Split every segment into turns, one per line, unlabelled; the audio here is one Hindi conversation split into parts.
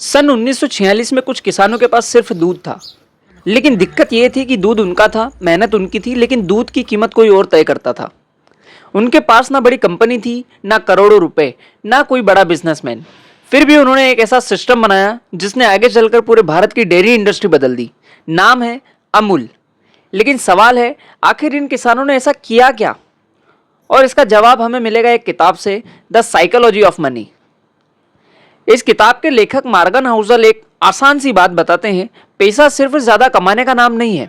सन 1946 में कुछ किसानों के पास सिर्फ दूध था, लेकिन दिक्कत यह थी कि दूध उनका था, मेहनत उनकी थी, लेकिन दूध की कीमत कोई और तय करता था। उनके पास ना बड़ी कंपनी थी, ना करोड़ों रुपए, ना कोई बड़ा बिजनेसमैन। फिर भी उन्होंने एक ऐसा सिस्टम बनाया जिसने आगे चलकर पूरे भारत की डेयरी इंडस्ट्री बदल दी। नाम है अमूल। लेकिन सवाल है, आखिर इन किसानों ने ऐसा किया क्या? और इसका जवाब हमें मिलेगा एक किताब से, द साइकोलॉजी ऑफ मनी। इस किताब के लेखक मॉर्गन हाउसल एक आसान सी बात बताते हैं, पैसा सिर्फ ज्यादा कमाने का नाम नहीं है।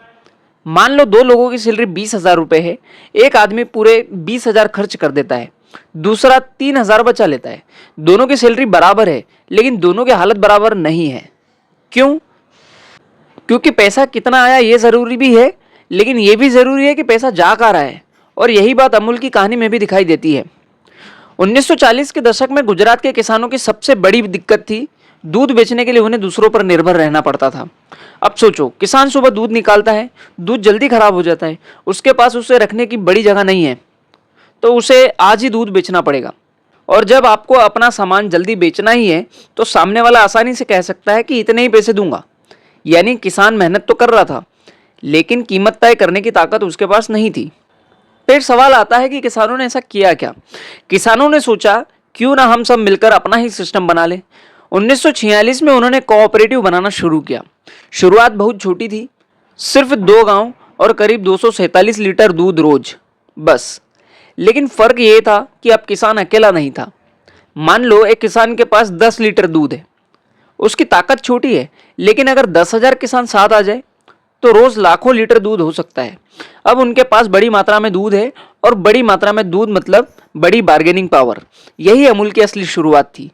मान लो दो लोगों की सैलरी 20,000 रुपए है। एक आदमी पूरे 20,000 खर्च कर देता है, दूसरा 3,000 बचा लेता है। दोनों की सैलरी बराबर है, लेकिन दोनों की हालत बराबर नहीं है। क्यों? क्योंकि पैसा कितना आया ये जरूरी भी है, लेकिन यह भी जरूरी है कि पैसा जा कहाँ रहा है। और यही बात अमूल की कहानी में भी दिखाई देती है। 1940 के दशक में गुजरात के किसानों की सबसे बड़ी दिक्कत थी, दूध बेचने के लिए उन्हें दूसरों पर निर्भर रहना पड़ता था। अब सोचो, किसान सुबह दूध निकालता है, दूध जल्दी खराब हो जाता है, उसके पास उसे रखने की बड़ी जगह नहीं है, तो उसे आज ही दूध बेचना पड़ेगा। और जब आपको अपना सामान जल्दी बेचना ही है, तो सामने वाला आसानी से कह सकता है कि इतने ही पैसे दूंगा। यानी किसान मेहनत तो कर रहा था, लेकिन कीमत तय करने की ताकत उसके पास नहीं थी। फिर सवाल आता है कि किसानों ने ऐसा किया क्या? किसानों ने सोचा, क्यों ना हम सब मिलकर अपना ही सिस्टम बना ले। 1946 में उन्होंने कोऑपरेटिव बनाना शुरू किया। शुरुआत बहुत छोटी थी, सिर्फ 2 गांव और करीब 247 लीटर दूध रोज, बस। लेकिन फर्क ये था कि अब किसान अकेला नहीं था। मान लो एक किसान के पास 10 लीटर दूध है, उसकी ताकत छोटी है, लेकिन अगर 10,000 किसान साथ आ जाए तो रोज लाखों लीटर दूध हो सकता है। अब उनके पास बड़ी मात्रा में दूध है, और बड़ी मात्रा में दूध मतलब बड़ी बार्गेनिंग पावर। यही अमूल की असली शुरुआत थी।